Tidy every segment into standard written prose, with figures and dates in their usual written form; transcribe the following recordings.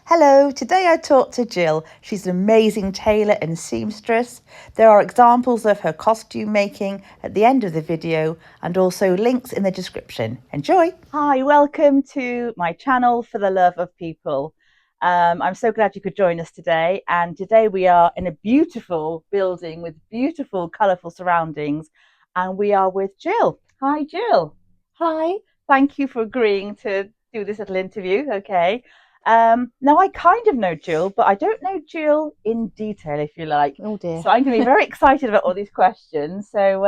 Hello, today I talked to Gill. She's an amazing tailor and seamstress. There are examples of her costume making at the end of the video and also links in the description. Enjoy! Hi, welcome to my channel For the Love of People. I'm so glad you could join us today. And today we are in a beautiful building with beautiful, colourful surroundings. And we are with Gill. Hi, Gill. Hi. Thank you for agreeing to do this little interview. Okay. Now I kind of know Gill, but I don't know Gill in detail, if you like. Oh dear. So I'm going to be very excited about all these questions. So,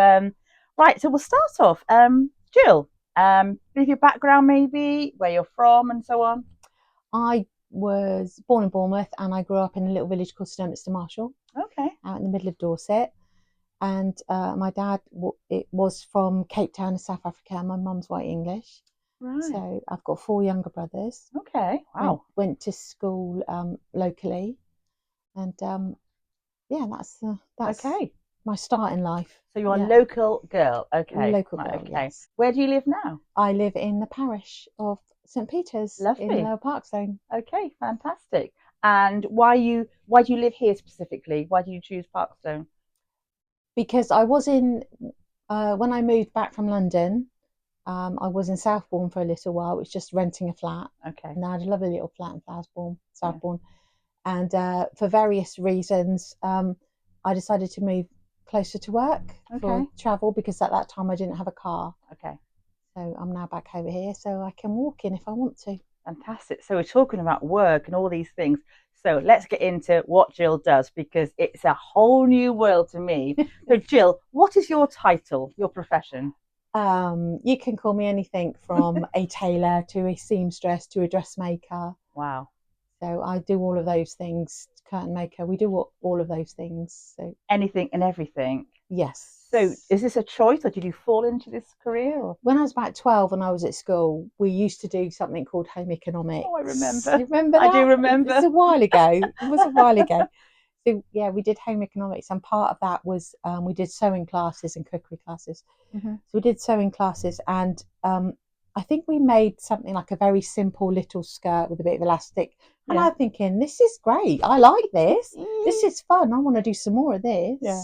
right, so we'll start off. Gill, bit of your background maybe, where you're from and so on. I was born in Bournemouth and I grew up in a little village called Sturminster Marshall, Okay. out in the middle of Dorset. And my dad was from Cape Town in South Africa, and my mum's white English. Right. So I've got 4 younger brothers. Okay. Wow. Went to school locally, and yeah, that's Okay. my start in life. So you're a Yeah. local girl. Okay. Local Right, girl. okay. Yes. Where do you live now? I live in the parish of St Peter's Lovely. in Lower Parkstone. Okay, fantastic. And why do you live here specifically? Why do you choose Parkstone? Because I was in when I moved back from London. I was in Southbourne for a little while. It was just renting a flat. Okay. And I had a lovely little flat in Southbourne. Yeah. And for various reasons, I decided to move closer to work for travel, because at that time I didn't have a car. Okay. So I'm now back over here, so I can walk in if I want to. Fantastic. So we're talking about work and all these things. So let's get into what Gill does, because it's a whole new world to me. So Gill, what is your title, your profession? You can call me anything from a tailor to a seamstress to a dressmaker. Wow. So I do all of those things. Curtain maker, we do all of those things. So anything and everything. Yes. So is this a choice, or did you fall into this career? Or? When I was about 12 and I was at school, we used to do something called home economics. Oh, I remember. You remember that? I do remember. It was a while ago. It was a while ago. So yeah, we did home economics, and part of that was we did sewing classes and cookery classes. Mm-hmm. So we did sewing classes, and I think we made something like a very simple little skirt with a bit of elastic. And I'm thinking, this is great. I like this. This is fun. I want to do some more of this. Yeah.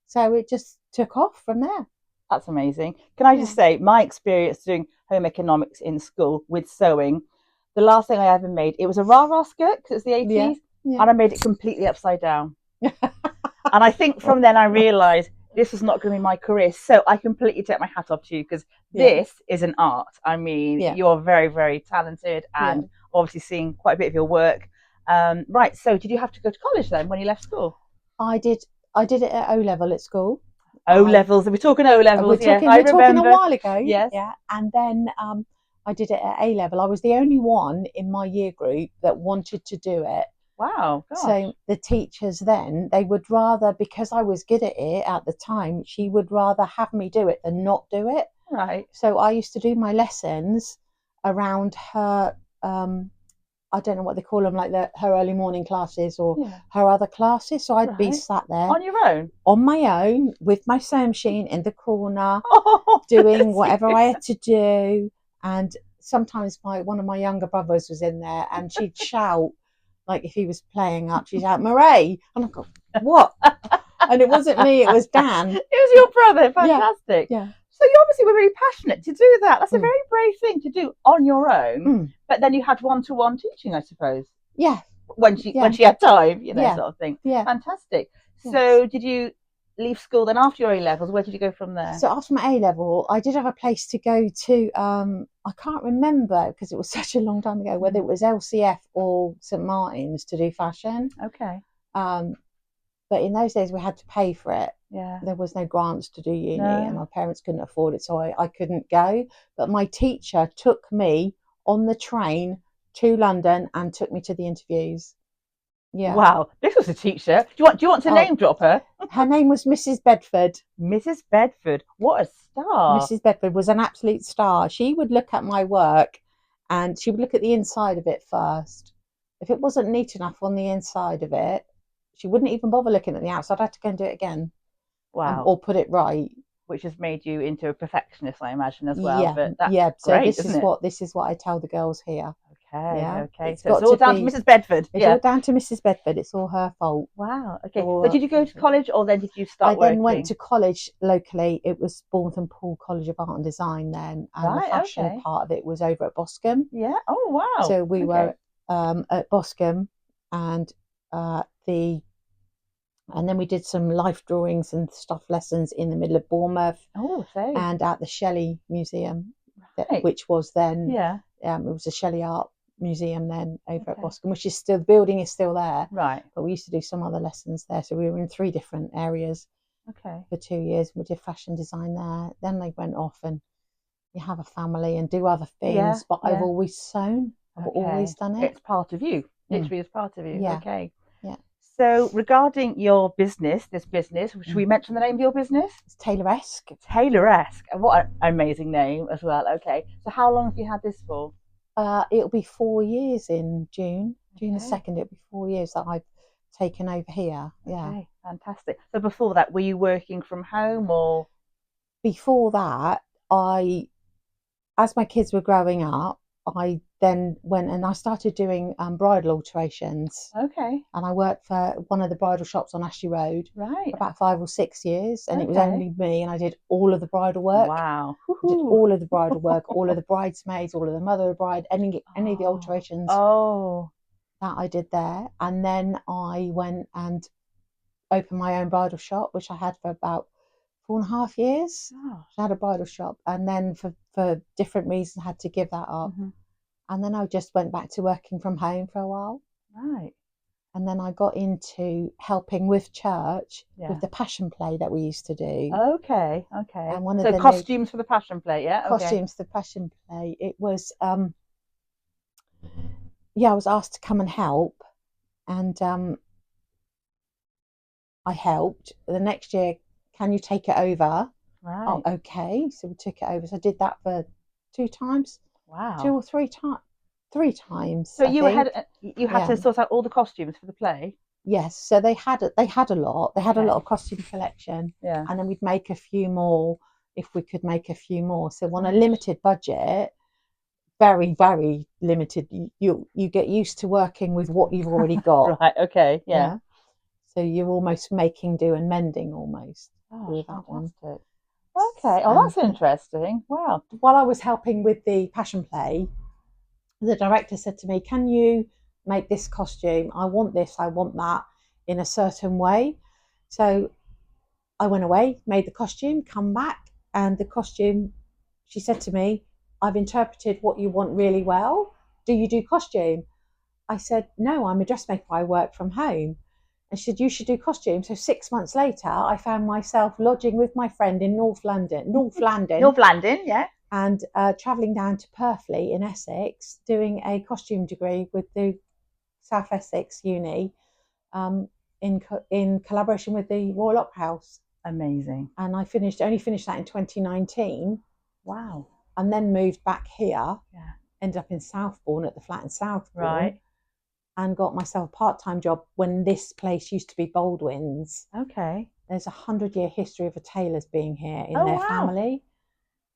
So it just took off from there. That's amazing. Can I just say, my experience doing home economics in school with sewing, the last thing I ever made, it was a rah-rah skirt, because it's the 80s, and I made it completely upside down. And I think from then I realised this was not going to be my career. So I completely take my hat off to you, because this is an art. I mean, you're very, very talented, and obviously seeing quite a bit of your work. Right, so did you have to go to college then when you left school? I did it at O-level at school. O-levels, we're talking O-levels, we're talking a while ago. Yes. Yeah, and then I did it at A-level. I was the only one in my year group that wanted to do it. Wow. Gosh. So the teachers then, they would rather, because I was good at it at the time, she would rather have me do it than not do it. Right. So I used to do my lessons around her, I don't know what they call them, like her early morning classes or her other classes. So I'd be sat there on your own, on my own, with my sewing machine in the corner, doing whatever I had to do. And sometimes one of my younger brothers was in there, and she'd shout, like if he was playing up, she'd shout, "Marais!" And I go, "What?" And it wasn't me, it was Dan. It was your brother. Fantastic. Yeah. So you obviously were really passionate to do that. That's a very brave thing to do on your own. But then you had one-to-one teaching, I suppose. Yeah. When she had time, sort of thing. Yeah. Fantastic. So did you leave school then after your A-levels? Where did you go from there? So after my A-level, I did have a place to go to. I can't remember, because it was such a long time ago, whether it was LCF or St Martin's to do fashion. Okay. But in those days we had to pay for it. Yeah. There was no grants to do uni, and my parents couldn't afford it, so I couldn't go. But my teacher took me on the train to London and took me to the interviews. Yeah. Wow, this was a teacher. Do you want to name drop her? Her name was Mrs. Bedford. Mrs. Bedford, what a star! Mrs. Bedford was an absolute star. She would look at my work, and she would look at the inside of it first. If it wasn't neat enough on the inside of it, she wouldn't even bother looking at the outside. I had to go and do it again. Wow. Or put it right. Which has made you into a perfectionist, I imagine, as well. Yeah. But that's So great, this is what I tell the girls here. Okay, Yeah, okay. it's So it's got all to down to be. Mrs. Bedford. It's Yeah. all down to Mrs. Bedford. It's all her fault. Wow. Okay. All So her did you go to fault. college, or then did you I start then went working? to college locally. It was Bournemouth Pool College of Art and Design then, and the Right. fashion Okay. part of it was over at Boscombe. Yeah. Oh, wow. So we Okay. were at Boscombe, and the and then we did some life drawings and stuff lessons in the middle of Bournemouth Oh, so and at the Shelley Museum, right. which was then Yeah. it was a Shelley Art Museum then over at Okay. Boscombe, which is still, the building is still there, Right. but we used to do some other lessons there. So we were in 3 different areas Okay. for 2 years. We did fashion design there. Then they went off and you have a family and do other Yeah. things. But I've Yeah. always sewn. I've always done it. It's part of you. Mm. Literally, it's part of you. Yeah. Okay. Yeah. So regarding your business, should we mention the name of your business? It's Tayloresque. Tayloresque. What an amazing name as well. Okay. So how long have you had this for? It'll be 4 years in June. June the Okay. 2nd, it'll be 4 years that I've taken over here. Yeah. Okay, fantastic. So before that, were you working from home or? Before that, as my kids were growing up, I then went and I started doing bridal alterations. Okay. And I worked for one of the bridal shops on Ashley Road Right. for about 5 or 6 years. And it was Okay. only me, and I did all of the bridal work. Wow. I did all of the bridal work, all of the bridesmaids, all of the mother of bride, any of the alterations Oh. that I did there. And then I went and opened my own bridal shop, which I had for about 4.5 years. Gosh. I had a bridal shop, and then for different reasons, I had to give that up. Mm-hmm. And then I just went back to working from home for a while. Right. And then I got into helping with church Yeah. with the passion play that we used to do. Okay. Okay. And one of So the costumes for the passion play, yeah? Okay. costumes, the passion play, it was I was asked to come and help, and I helped. The next year, can you take it over? Right. Oh, okay. So we took it over. So I did that for 2 times. Wow. 2 or 3 times. 3 times. So I you think. had Yeah. to sort out all the costumes for the play. Yes. So they had a lot. They had a Okay. lot of costume collection. Yeah. And then we'd make a few more if we could make a few more. So on a Gosh. limited budget, very, very limited, you get used to working with what you've already got. Right. Okay. Yeah. So you're almost making do and mending almost with that fantastic. one. Okay. Oh, that's interesting. Wow. While I was helping with the passion play, the director said to me, can you make this costume? I want this, I want that in a certain way. So I went away, made the costume, come back, and the costume, she said to me, I've interpreted what you want really well. Do you do costume? I said, no, I'm a dressmaker. I work from home. And she said, you should do costume. So 6 months later, I found myself lodging with my friend in North London, yeah. and travelling down to Purfleet in Essex, doing a costume degree with the South Essex Uni, in collaboration with the Royal Opera House. Amazing. And I only finished that in 2019. Wow. And then moved back here. Yeah. Ended up in Southbourne at the flat in Southbourne. Right. And got myself a part-time job when this place used to be Baldwin's. Okay. There's a 100-year history of a tailor's being here in Oh, their wow. family.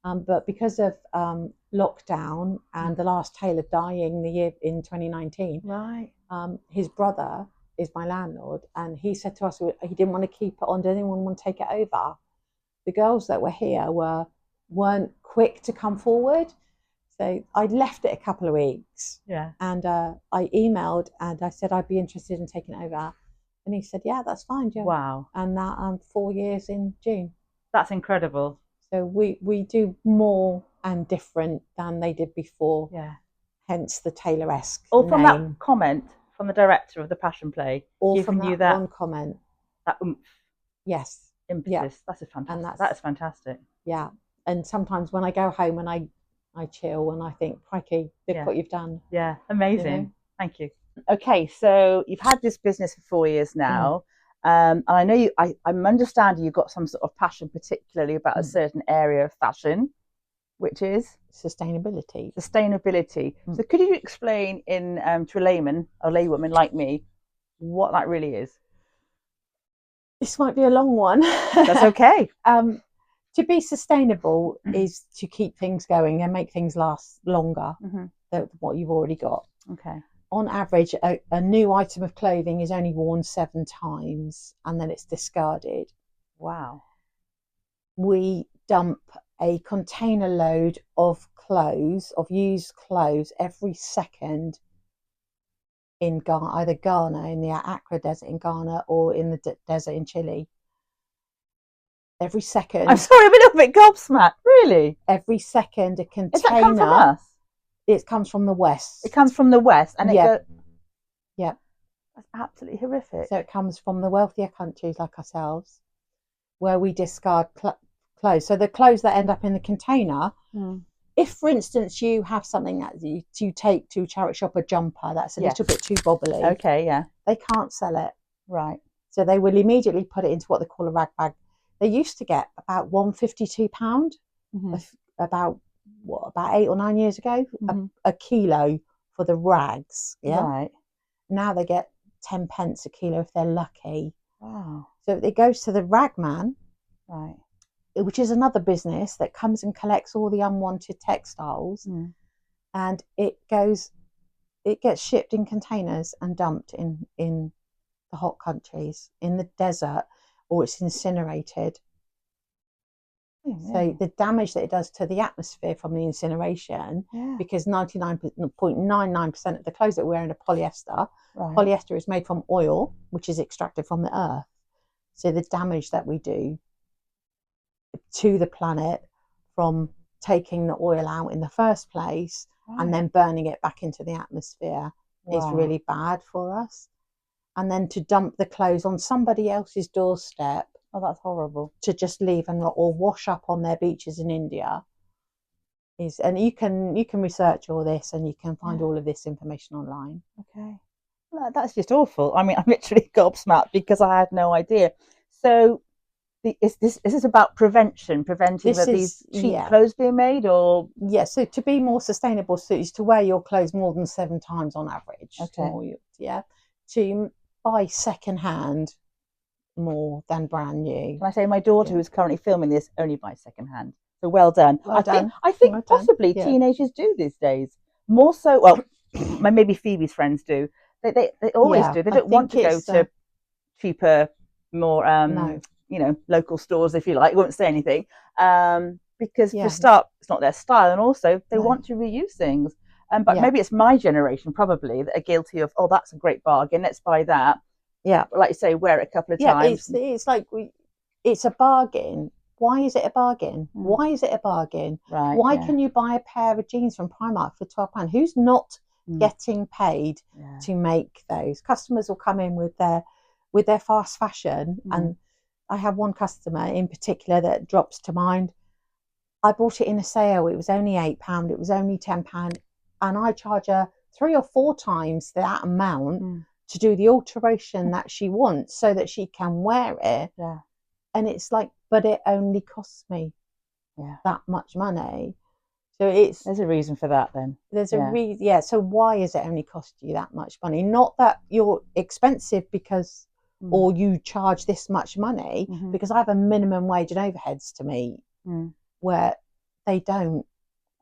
But because of lockdown and the last tailor dying the year in 2019, Right. his brother is my landlord, and he said to us he didn't want to keep it on. Did anyone want to take it over? The girls that were here weren't quick to come forward. So I left it a couple of weeks. Yeah. And I emailed and I said I'd be interested in taking it over. And he said, yeah, that's fine, Jill. Wow. And that 4 years in June. That's incredible. So we do more and different than they did before. Yeah. Hence the Tayloresque All from name. that comment from the director of the passion play. All from that one comment. That oomph. Yes. Impetus. Yeah. That's fantastic. And that is fantastic. Yeah. And sometimes when I go home and I chill and I think, crikey, look what you've done. Yeah, amazing. You know? Thank you. Okay, so you've had this business for 4 years now. And I know I'm understanding you've got some sort of passion, particularly about a certain area of fashion, which is sustainability. So could you explain to a laywoman like me, what that really is? This might be a long one. That's okay. To be sustainable is to keep things going and make things last longer. what you've already got. Okay. On average, a new item of clothing is only worn 7 times and then it's discarded. Wow. We dump a container load of clothes, of used clothes, every second in Ghana, either Ghana in the Accra Desert in Ghana or in the desert in Chile. Every second. I'm sorry, I'm a little bit gobsmacked. Really? Every second, a container. Does that come from us? It comes from the west. It comes from the west, and yeah. it goes. Yeah. That's absolutely horrific. So it comes from the wealthier countries like ourselves, where we discard clothes. So the clothes that end up in the container. If, for instance, you have something that you take to a charity shop, a jumper that's a little bit too bobbly. Okay, yeah. They can't sell it. Right. So they will immediately put it into what they call a rag bag. They used to get about £152, about 8 or 9 years ago, a kilo for the rags. Yeah. Right. Now they get 10 pence a kilo if they're lucky. Wow. So it goes to the rag man. Right. Which is another business that comes and collects all the unwanted textiles, and it gets shipped in containers and dumped in the hot countries, in the desert, or it's incinerated. So the damage that it does to the atmosphere from the incineration, because 99.99% of the clothes that we're wearing are polyester. Right. Polyester is made from oil, which is extracted from the earth. So the damage that we do to the planet from taking the oil out in the first place and then burning it back into the atmosphere is really bad for us. And then to dump the clothes on somebody else's doorstep, that's horrible, to just leave and or wash up on their beaches in India is, and you can research all this and you can find all of this information online. Okay. Well, that's just awful. I mean, I'm literally gobsmacked because I had no idea. So is this about preventing these cheap clothes being made, or so to be more sustainable, so is to wear your clothes more than 7 times on average. To buy second hand more than brand new. Can I say my daughter who's currently filming this only buys second hand, so well done. I think possibly teenagers do these days more so. Well, maybe Phoebe's friends do. They always do. They don't want to go to cheaper, more local stores, if you like. I won't say anything, because for a start, it's not their style, and also they want to reuse things. But maybe it's my generation probably that are guilty of, oh, that's a great bargain, let's buy that. Yeah, but like you say, wear it a couple of times. It's like it's a bargain. Why is it a bargain? Why is it a bargain? Right. Why can you buy a pair of jeans from Primark for £12? Who's not getting paid to make those? Customers will come in with their fast fashion, and I have one customer in particular that drops to mind. I bought it in a sale. It was only £8. It was only £10, and I charge her 3 or 4 times that amount to do the alteration that she wants, so that she can wear it. Yeah. And it's like, but it only costs me that much money. So there's a reason for that then. There's a reason. So why is it only cost you that much money? Not that you're expensive because or you charge this much money, because I have a minimum wage and overheads to meet where they don't.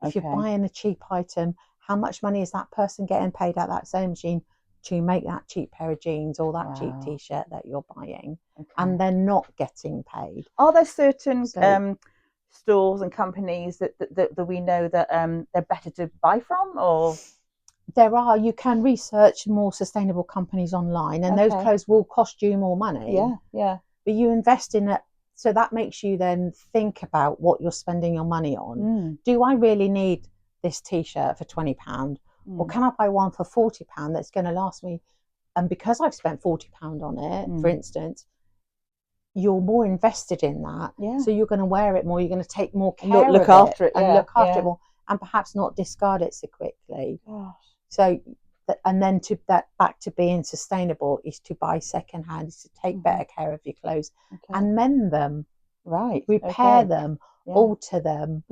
If you're buying a cheap item, how much money is that person getting paid at that sewing machine to make that cheap pair of jeans or that cheap t-shirt that you're buying? And they're not getting paid. Are there certain stores and companies that we know that they're better to buy from, or? There are. You can research more sustainable companies online, and those clothes will cost you more money. Yeah. But you invest in it, so that makes you then think about what you're spending your money on. Do I really need this t-shirt for £20, or can I buy one for £40 that's going to last me? And because I've spent £40 on it, for instance, you're more invested in that. So you're going to wear it more. You're going to take more care look after it, and look after it more, and perhaps not discard it so quickly. Gosh. So, and then back to being sustainable is to buy secondhand, is to take better care of your clothes and mend them, repair them, alter them.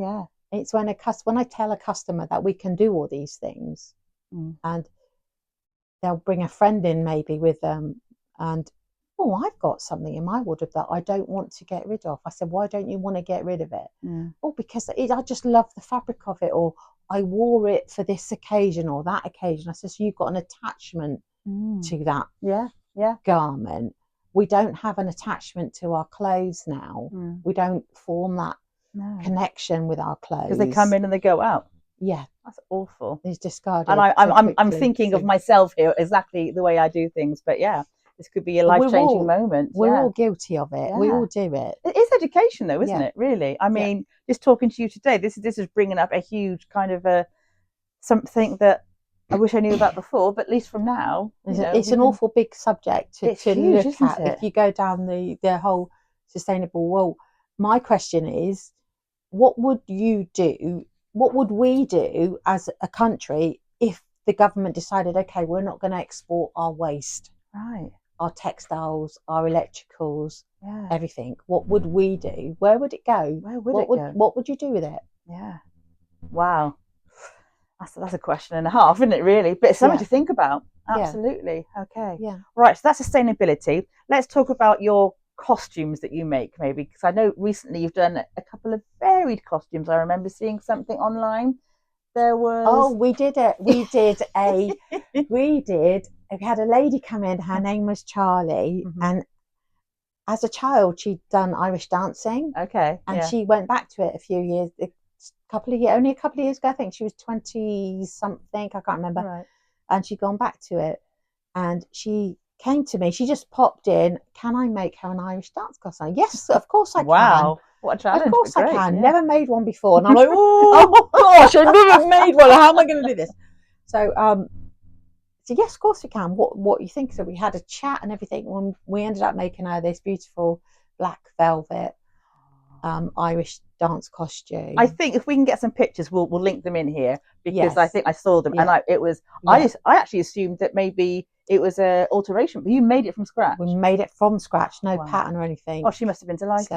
It's when I tell a customer that we can do all these things, and they'll bring a friend in maybe with them, and I've got something in my wardrobe that I don't want to get rid of. I said, why don't you want to get rid of it? Because I just love the fabric of it, or I wore it for this occasion or that occasion. I said, so you've got an attachment to that garment. We don't have an attachment to our clothes now. We don't form that connection with our clothes. Because they come in and they go out. Yeah. That's awful. It's discarded. And I'm thinking of myself here, exactly the way I do things. But yeah, this could be a life-changing moment. We're all guilty of it. We all do it. It is education though, isn't it? Really? I mean, just talking to you today, this is bringing up a huge kind of something that I wish I knew about before, but at least from now, it's an awful big subject to huge, look at. If you go down the whole sustainable, well, my question is, what would you do? What would we do as a country if the government decided, okay, we're not going to export our waste, right? Our textiles, our electricals, everything. What would we do? Where would it go? What would you do with it? Yeah. Wow. That's a question and a half, isn't it, really? But it's something to think about. Absolutely. Okay. Yeah. Right, so that's sustainability. Let's talk about your costumes that you make, maybe, because I know recently you've done a couple of varied costumes. I remember seeing something online. There was... we did we had a lady come in, her name was Charlie, and as a child she'd done Irish dancing. Okay. And she went back to it only a couple of years ago. I think she was 20 something, I can't remember. Right. And she'd gone back to it, and she came to me, she just popped in, can I make her an Irish dance costume? Yes, of course I can. Wow, what a challenge. Of course I can. Never made one before. And I'm like, oh gosh, I've never made one. How am I going to do this? So yes, of course we can. What you think? So we had a chat and everything, and we ended up making her this beautiful black velvet Irish dance costume. I think if we can get some pictures, we'll link them in here, because I think I saw them, and I actually assumed that maybe it was an alteration, but you made it from scratch. We made it from scratch, no pattern or anything. Oh, she must have been delighted.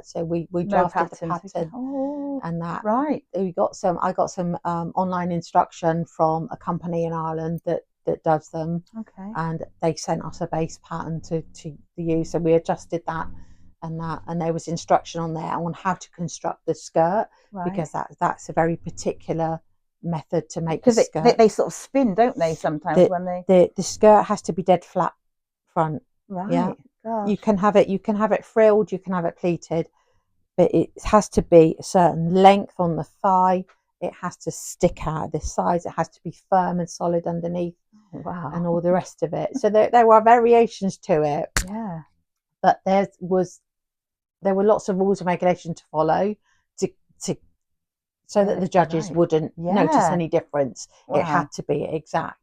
So we drafted the pattern and that. Right. I got some online instruction from a company in Ireland that does them. Okay. And they sent us a base pattern to use, so we adjusted that. And there was instruction on there on how to construct the skirt, because that's a very particular method to make the skirt. Because they sort of spin, don't they, sometimes when they... The skirt has to be dead flat front. Right. Yeah. Gosh. You can have it frilled, you can have it pleated, but it has to be a certain length on the thigh. It has to stick out the sides. It has to be firm and solid underneath. Wow. And all the rest of it. So there were variations to it. Yeah. But there were lots of rules and regulations to follow so that the judges wouldn't notice any difference. Wow. It had to be exact.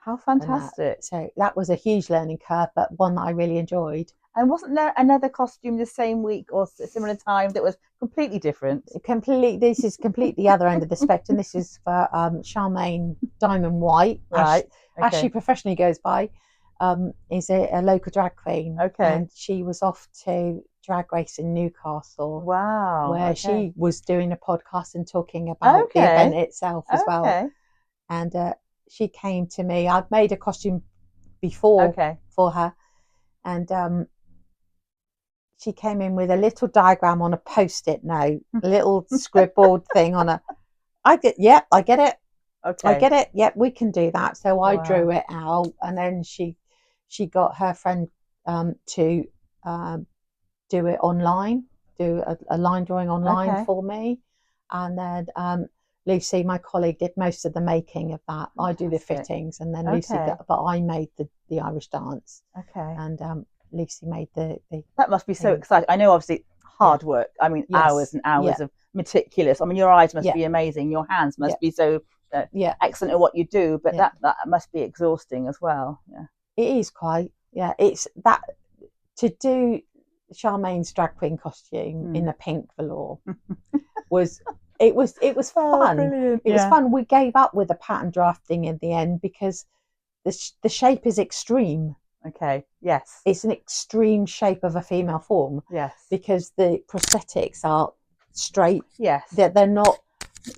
How fantastic. So that was a huge learning curve, but one that I really enjoyed. And wasn't there another costume the same week or a similar time that was completely different? This is completely the other end of the spectrum. This is for Charmaine Diamond White. Right. As she professionally goes by, is a local drag queen. Okay. And she was off to Drag Race in Newcastle. Wow. Where she was doing a podcast and talking about the event itself as well. And she came to me. I'd made a costume before for her. And she came in with a little diagram on a Post-it note, a little scribbled thing on I get it. Okay. I get it. Yep, we can do that. So I drew it out, and then she got her friend to do it online, do a line drawing online for me, and then Lucy, my colleague, did most of the making of that. I do the fittings, and then Lucy but I made the Irish dance. Okay. And Lucy made the that must be so exciting. I know, obviously, hard work. I mean, hours and hours of meticulous. I mean, your eyes must be amazing. Your hands must be so excellent at what you do. But that must be exhausting as well. Yeah, it is quite. Yeah, it's that to do Charmaine's drag queen costume in the pink velour was fun. Brilliant. It was fun. We gave up with the pattern drafting in the end because the shape is extreme. Okay. Yes. It's an extreme shape of a female form. Yes. Because the prosthetics are straight. Yes. They're not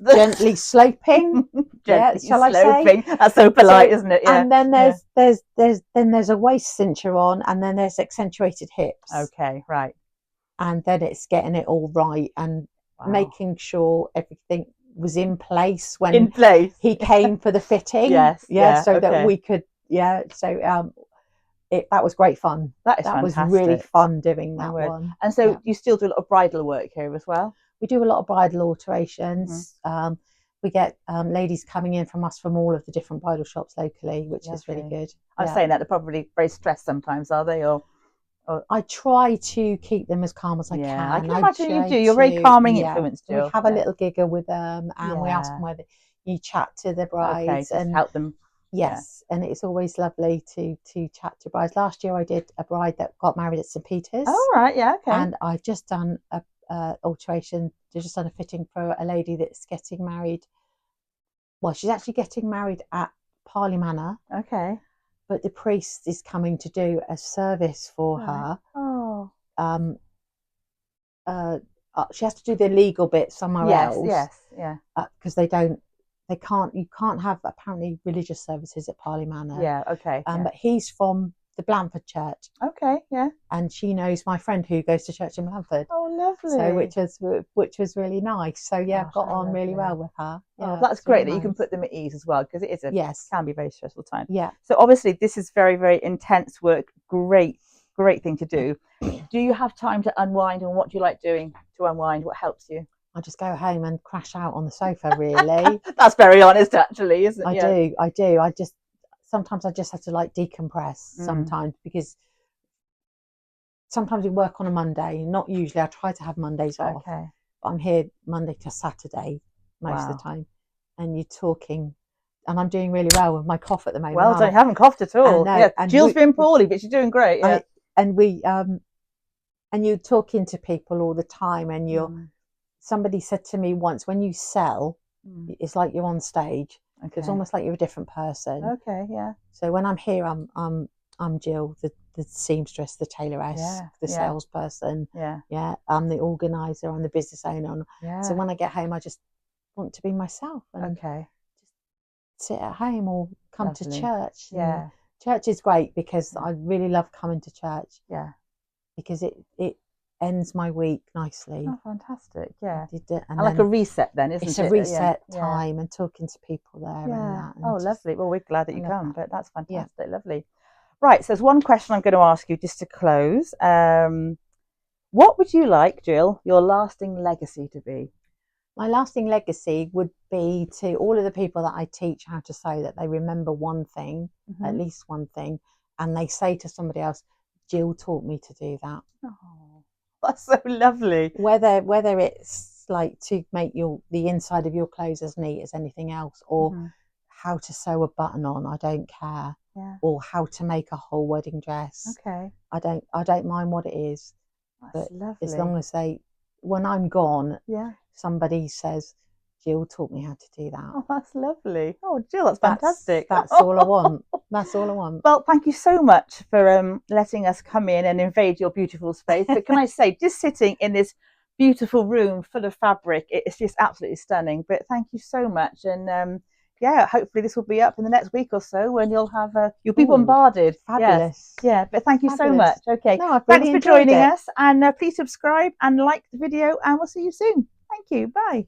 gently sloping. Shall I say? That's so polite, isn't it? Yeah. And then there's a waist cincher on, and then there's accentuated hips. Okay. Right. And then it's getting it all right and making sure everything was in place when In place. he came for the fitting. Yes. Yeah. So okay. that we could. So that was great fun. That is that fantastic. was really fun doing that one. And so you still do a lot of bridal work here as well? We do a lot of bridal alterations. We get ladies coming in from us from all of the different bridal shops locally, which is really good. I'm saying that they're probably very stressed sometimes, are they? Or I try to keep them as calm as I can. I can imagine you do. You're a very calming influence, Jill. We have a little giggle with them, and we ask them whether you chat to the brides and help them. Yes, and it's always lovely to chat to brides. Last year I did a bride that got married at St Peter's. Oh right, yeah, okay. And I've just done a alteration. I've just done a fitting for a lady that's getting married. Well, she's actually getting married at Parley Manor. Okay. But the priest is coming to do a service for her. Oh. She has to do the legal bit somewhere else. Yes, yeah. Because you can't have apparently religious services at Parley Manor. Yeah, okay. But he's from the Blandford Church. Okay, yeah. And she knows my friend who goes to church in Blandford. Oh, lovely. So which was really nice. So I've got on really well with her. Yeah, that's great really that you can put them at ease as well, because it is can be a very stressful time. Yeah. So obviously this is very, very intense work. Great thing to do. Do you have time to unwind, and what do you like doing to unwind? What helps you? I just go home and crash out on the sofa, really. That's very honest, actually, isn't it? I do. Sometimes I just have to decompress sometimes, because sometimes we work on a Monday. Not usually. I try to have Mondays off. Okay. But I'm here Monday to Saturday most of the time. And you're talking, and I'm doing really well with my cough at the moment. Well done. You haven't coughed at all. And Jill's been poorly, but she's doing great. Yeah. And you're talking to people all the time, and somebody said to me once, when you sell, it's like you're on stage. Okay. It's almost like you're a different person. Okay, yeah. So when I'm here, I'm Gill, the seamstress, the tailoress, the salesperson. Yeah. I'm the organizer. I'm the business owner. Yeah. So when I get home, I just want to be myself and just sit at home or come to church. Yeah. Church is great because I really love coming to church. Yeah. Because it ends my week nicely. Oh, fantastic! Yeah, and like a reset, then, isn't it? It's a reset time and talking to people there. Yeah. And lovely. Well, we're glad that you come, but that's fantastic. Yeah. Lovely. Right. So there's one question I'm going to ask you just to close. What would you like, Jill, your lasting legacy to be? My lasting legacy would be to all of the people that I teach how to sew, that they remember one thing, at least one thing, and they say to somebody else, Jill taught me to do that. Oh, that's so lovely. Whether it's like to make the inside of your clothes as neat as anything else, or how to sew a button on, I don't care. Yeah. Or how to make a whole wedding dress. Okay. I don't mind what it is. That's lovely. As long as when I'm gone, somebody says, Jill taught me how to do that. Oh, that's lovely. Oh, Jill, that's fantastic. That's all I want. That's all I want. Well, thank you so much for letting us come in and invade your beautiful space. But can I say, just sitting in this beautiful room full of fabric, it's just absolutely stunning. But thank you so much. And hopefully this will be up in the next week or so, when you'll be bombarded. Fabulous. Yes. Yeah, but thank you so much. Okay. No, thanks for joining us. And please subscribe and like the video, and we'll see you soon. Thank you. Bye.